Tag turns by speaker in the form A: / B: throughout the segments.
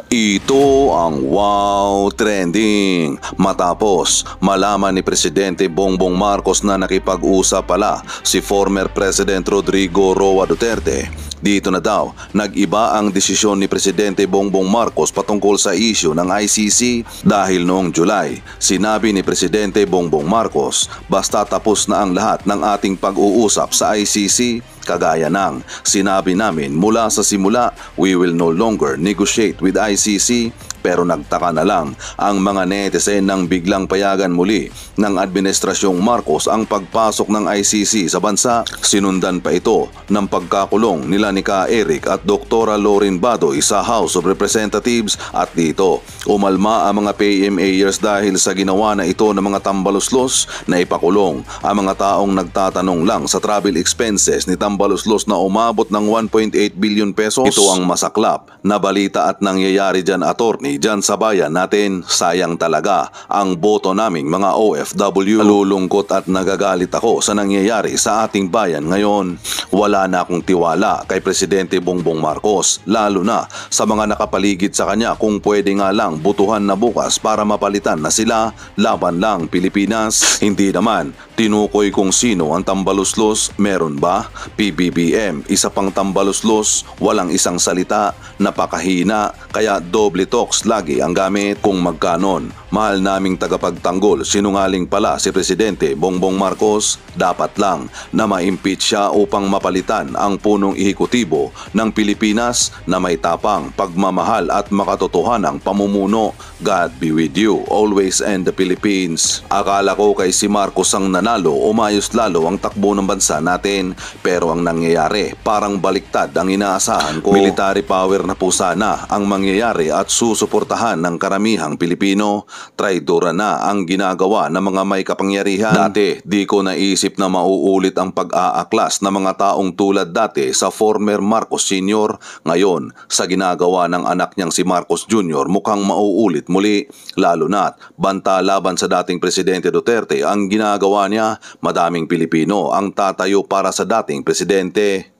A: Ito ang Wow Trending. Matapos malaman ni Presidente Bongbong Marcos na nakipag-usap pala si former President Rodrigo Roa Duterte. Dito na daw, nag-iba ang desisyon ni Presidente Bongbong Marcos patungkol sa issue ng ICC dahil noong July, sinabi ni Presidente Bongbong Marcos, basta tapos na ang lahat ng ating pag-uusap sa ICC, kagaya ng sinabi namin mula sa simula, we will no longer negotiate with ICC, pero nagtaka na lang ang mga netizen nang biglang payagan muli ng Administrasyong Marcos ang pagpasok ng ICC sa bansa. Sinundan pa ito ng pagkakulong nila ni Ka Eric at Dr. Loren Badoy sa House of Representatives at dito umalma ang mga PMAers dahil sa ginawa na ito ng mga tambaluslos na ipakulong ang mga taong nagtatanong lang sa travel expenses ni tambaluslos na umabot ng 1.8 billion pesos. Ito ang masaklap na balita at nangyayari dyan, attorney, dyan sa bayan natin. Sayang talaga ang boto naming mga OFW. Nalulungkot at nagagalit ako sa nangyayari sa ating bayan ngayon. Wala na akong tiwala kay Presidente Bongbong Marcos, lalo na sa mga nakapaligid sa kanya. Kung pwede nga lang butuhan na bukas para mapalitan na sila, laban lang Pilipinas. Hindi naman tinukoy kung sino ang tambaluslos. Meron ba? PBBM, isa pang tambaluslos, walang isang salita, napakahina, kaya doble talks lagi ang gamit. Kung magkanon, mahal naming tagapagtanggol, sinungaling pala si Presidente Bongbong Marcos, dapat lang na ma-impeach siya upang mapalitan ang punong ehekutibo ng Pilipinas na may tapang, pagmamahal at makatotohanang pamumuno. God be with you always and the Philippines. Akala ko kay si Marcos ang nanalo, umayos lalo ang takbo ng bansa natin, pero ang nangyayari parang baliktad ang inaasahan ko. Military power na po sana ang mangyayari at susuportahan ng karamihang Pilipino. Traidora na ang ginagawa ng mga may kapangyarihan. Dati di ko naisip na mauulit ang pag-aaklas ng mga taong tulad dati sa former Marcos Sr. Ngayon sa ginagawa ng anak niyang si Marcos Jr. mukhang mauulit muli, lalo na't banta laban sa dating Presidente Duterte ang ginagawa niya. Madaming Pilipino ang tatayo para sa dating presidente.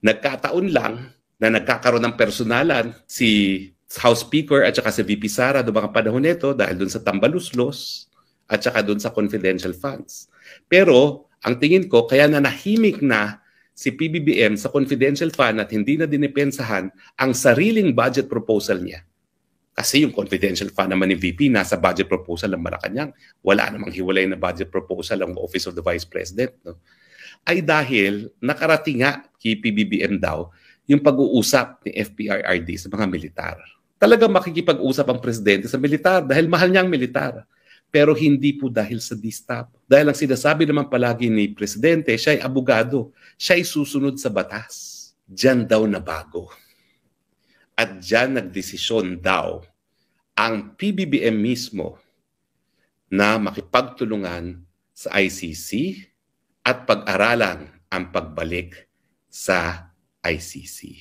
B: Nagkataon lang na nagkakaroon ng personalan si House Speaker at saka si VP Sara noong mga panahon nito dahil dun sa tambaluslos at saka dun sa confidential funds. Pero ang tingin ko kaya nanahimik na si PBBM sa confidential fund at hindi na dinipensahan ang sariling budget proposal niya. Kasi yung confidential fund naman ni VP nasa budget proposal ng Malacanang. Wala namang hiwalay na budget proposal ang Office of the Vice President. No? Ay dahil nakarating nga kay PBBM daw yung pag-uusap ni FPRRD sa mga militar. Talagang makikipag-usap ang presidente sa militar dahil mahal niya ang militar. Pero hindi po dahil sa DSTAP. Dahil ang sinasabi naman palagi ni presidente, siya ay abogado, siya ay susunod sa batas. Diyan daw na bago. At diyan nagdesisyon daw ang PBBM mismo na makipagtulungan sa ICC at pag-aralan ang pagbalik sa ICC.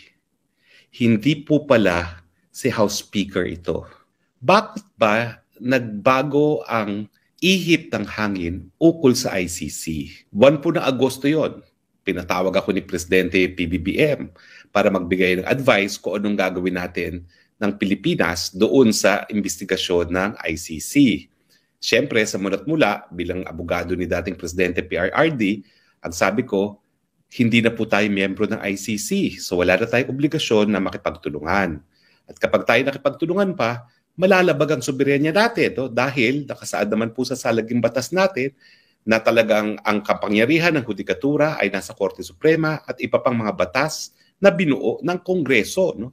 B: Hindi po pala si House Speaker ito. Bakit ba nagbago ang ihip ng hangin ukol sa ICC? Buwan po ng Agosto yon. Pinatawag ako ni Presidente PBBM para magbigay ng advice kung anong gagawin natin ng Pilipinas doon sa investigasyon ng ICC. Siyempre, sa mulat mula, bilang abogado ni dating Presidente PRRD, ang sabi ko, hindi na po tayo miyembro ng ICC. So wala na tayong obligasyon na makipagtulungan. At kapag tayo nakipagtulungan pa, malalabag ang soberenya natin. No? Dahil nakasaad naman po sa salaging batas natin na talagang ang kapangyarihan ng hudikatura ay nasa Korte Suprema at iba pang mga batas na binuo ng Kongreso. No?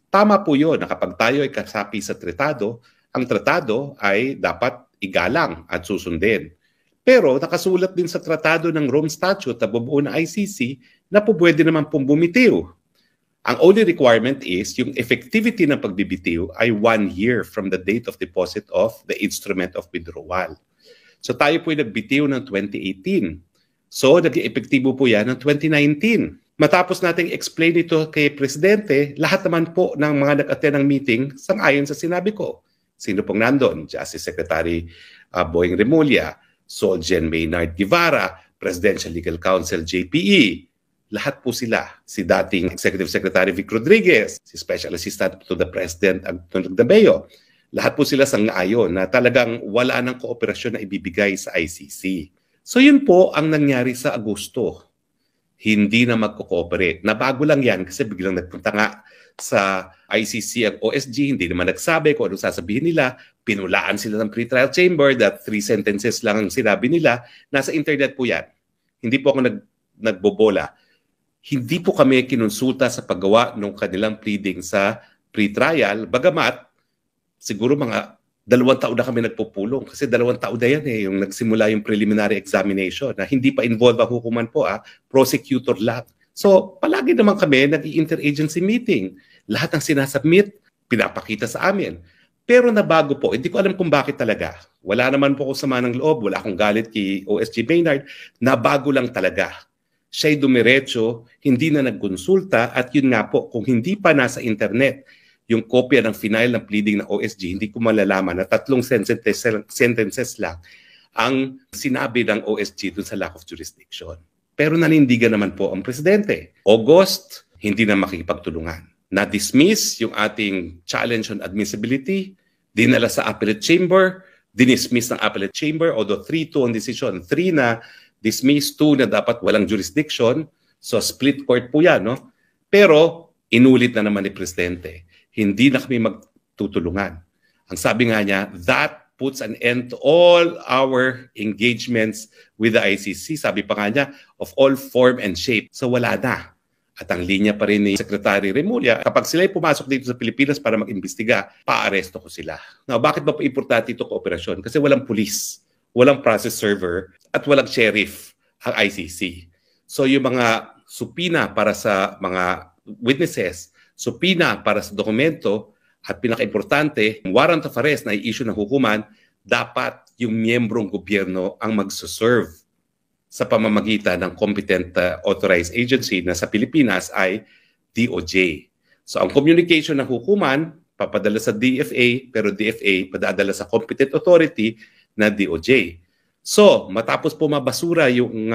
B: Tama po yun na kapag tayo ay kasapi sa tratado, ang tratado ay dapat igalang at susundin. Pero nakasulat din sa tratado ng Rome Statute na bubuo ng ICC na po pwede naman pong bumitiw. Ang only requirement is yung effectivity ng pagbibitiw ay 1 year from the date of deposit of the instrument of withdrawal. So tayo po ay nagbitiw ng 2018. So naging epektibo po yan ng 2019. Matapos nating explain ito kay Presidente, lahat naman po ng mga nag-attend ng meeting sang-ayon sa sinabi ko. Sino pong nandun? Justice Secretary Boying Remulla, Soljen Maynard Guevara, Presidential Legal Counsel JPE, lahat po sila, si dating Executive Secretary Vic Rodriguez, si Special Assistant to the President Antonio Dabeo, lahat po sila sang-ayon na talagang wala ng kooperasyon na ibibigay sa ICC. So yun po ang nangyari sa Agosto. Hindi na magko-cooperate. Nabago lang yan kasi biglang nagpunta nga sa ICC ang OSG, hindi naman nagsabi kung anong sasabihin nila. Pinulaan sila ng pre-trial chamber that 3 sentences lang ang sinabi nila. Nasa internet po yan. Hindi po ako nagbobola. Hindi po kami kinonsulta sa paggawa ng kanilang pleading sa pre-trial, bagamat siguro mga 2 taon na kami nagpupulong kasi 2 taon na yan yung nagsimula yung preliminary examination na hindi pa involved ang hukuman po, prosecutor lang. So palagi naman kami nag-interagency meeting. Lahat ng sinasubmit, pinapakita sa amin. Pero nabago po, hindi ko alam kung bakit talaga. Wala naman po ako sama ng loob, wala akong galit kay OSG Maynard. Nabago lang talaga. Siya'y dumiretso, hindi na nagkonsulta at yun nga po, kung hindi pa nasa internet yung kopya ng final ng pleading ng OSG, hindi ko malalaman na 3 sentences lang ang sinabi ng OSG dun sa lack of jurisdiction. Pero nanindigan naman po ang presidente. August, hindi na makikipagtulungan. Na-dismiss yung ating challenge on admissibility, dinala sa appellate chamber, dinismiss ng appellate chamber, although 3-2 on decision, 3 na dismiss, 2 na dapat walang jurisdiction. So split court po yan, no? Pero inulit na naman ni Presidente. Hindi na kami magtutulungan. Ang sabi nga niya, that puts an end to all our engagements with the ICC. Sabi pa nga niya, of all form and shape. So wala na. At ang linya pa rin ni Secretary Remulla, kapag sila'y pumasok dito sa Pilipinas para mag-imbestiga, paaresto ko sila. Now, bakit ba importante ito kooperasyon? Kasi walang pulis, walang process server, at walang sheriff ang ICC. So yung mga supina para sa mga witnesses, supina para sa dokumento, at pinaka-importante, warrant of arrest na i-issue ng hukuman, dapat yung miyembrong gobyerno ang magsuserve sa pamamagitan ng competent authorized agency na sa Pilipinas ay DOJ. So ang communication ng hukuman, papadala sa DFA, pero DFA padadala sa competent authority na DOJ. So matapos po mabasura yung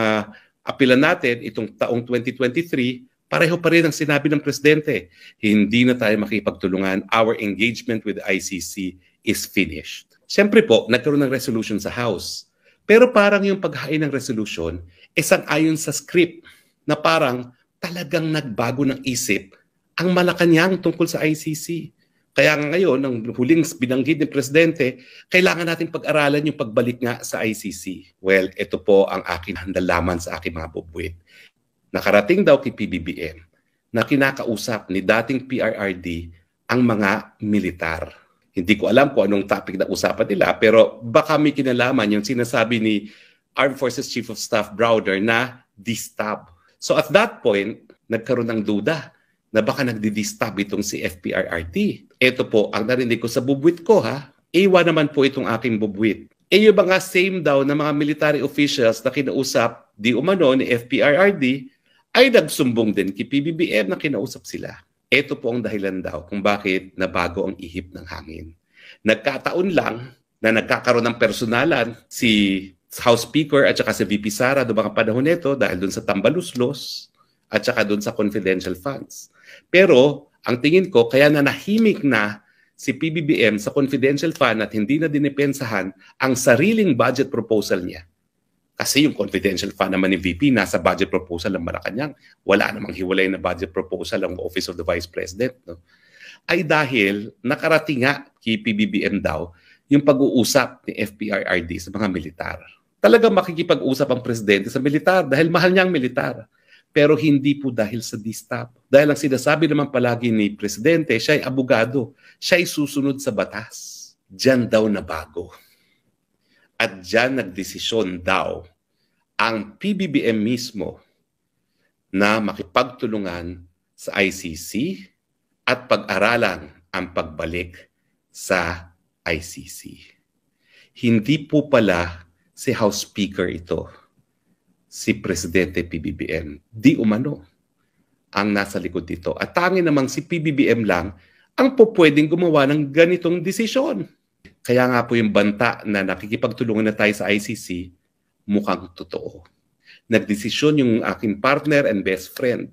B: apilan natin itong taong 2023, pareho pa rin ang sinabi ng Presidente. Hindi na tayo makipagtulungan. Our engagement with the ICC is finished. Siyempre po, nagkaroon ng resolution sa House. Pero parang yung paghain ng resolution, sang-ayon sa script na parang talagang nagbago ng isip ang Malacanang tungkol sa ICC. Kaya ngayon, ang huling binanggit ni Presidente, kailangan natin pag-aralan yung pagbalik nga sa ICC. Well, ito po ang aking handalaman sa aking mga bubuit. Nakarating daw kay PBBM na kinakausap ni dating PRRD ang mga militar. Hindi ko alam kung anong topic na usapan nila, pero baka may kinalaman yung sinasabi ni Armed Forces Chief of Staff Browder na distab. So at that point, nagkaroon ng duda na baka nagdi-distab itong si FPRRD. Ito po ang narinig ko sa bubuit ko, ha. Iwa naman po itong aking bubuit. Yung mga same daw na mga military officials na kinausap di umano ni FPRRD ay nagsumbong din kay PBBM na kinausap sila. Ito po ang dahilan daw kung bakit nabago ang ihip ng hangin. Nagkataon lang na nagkakaroon ng personalan si House Speaker at saka si VP Sara do mga panahon nito dahil doon sa tambaluslos at saka doon sa confidential funds. Pero ang tingin ko kaya na nahimik na si PBBM sa confidential fund at hindi na dinipensahan ang sariling budget proposal niya. Kasi yung confidential fund naman ni VP nasa budget proposal ng Malacanang. Wala namang hiwalay na budget proposal ang Office of the Vice President. No? Ay dahil nakarating nga kay PBBM daw yung pag-uusap ni FPRRD sa mga militar. Talagang makikipag-usap ang presidente sa militar dahil mahal niya ang militar. Pero hindi po dahil sa distab. Dahil ang sinasabi naman palagi ni presidente, siya ay abogado. Siya ay susunod sa batas. Diyan daw nabago. At diyan nagdesisyon daw ang PBBM mismo na makipagtulungan sa ICC at pag-aralan ang pagbalik sa ICC. Hindi po pala si House Speaker ito, si Presidente PBBM. Di umano ang nasa likod dito. At tanging namang si PBBM lang ang po pwedeng gumawa ng ganitong desisyon. Kaya nga po yung banta na nakikipagtulungan na tayo sa ICC, mukhang totoo. nagdesisyon yung aking partner and best friend.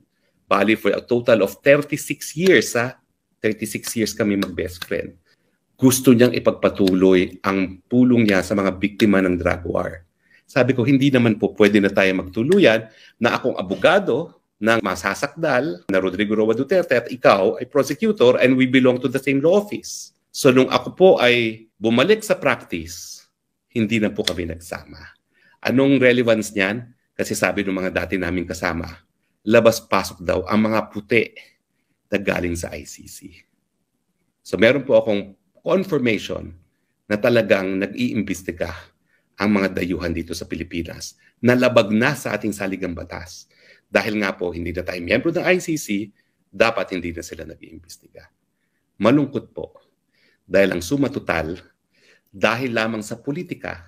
B: Bali for a total of 36 years, 36 years kami mag-best friend. Gusto niyang ipagpatuloy ang tulong niya sa mga biktima ng drug war. Sabi ko, hindi naman po pwede na tayo magtuluyan na akong abogado ng masasakdal na Rodrigo Roa Duterte at ikaw ay prosecutor and we belong to the same law office. So nung ako po ay bumalik sa practice, hindi na po kami nagsama. Anong relevance niyan? Kasi sabi ng mga dati naming kasama, labas-pasok daw ang mga puti na galing sa ICC. So meron po akong confirmation na talagang nag-iimbestiga ang mga dayuhan dito sa Pilipinas na labag na sa ating saligang batas. Dahil nga po, hindi na tayo miyembro ng ICC, dapat hindi na sila nag-iimbestiga. Malungkot po. Dahil ang suma total, dahil lamang sa politika,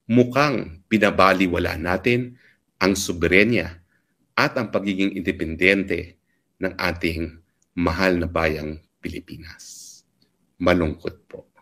B: mukhang pinabaliwala natin ang soberenya at ang pagiging independente ng ating mahal na bayang Pilipinas. Malungkot po.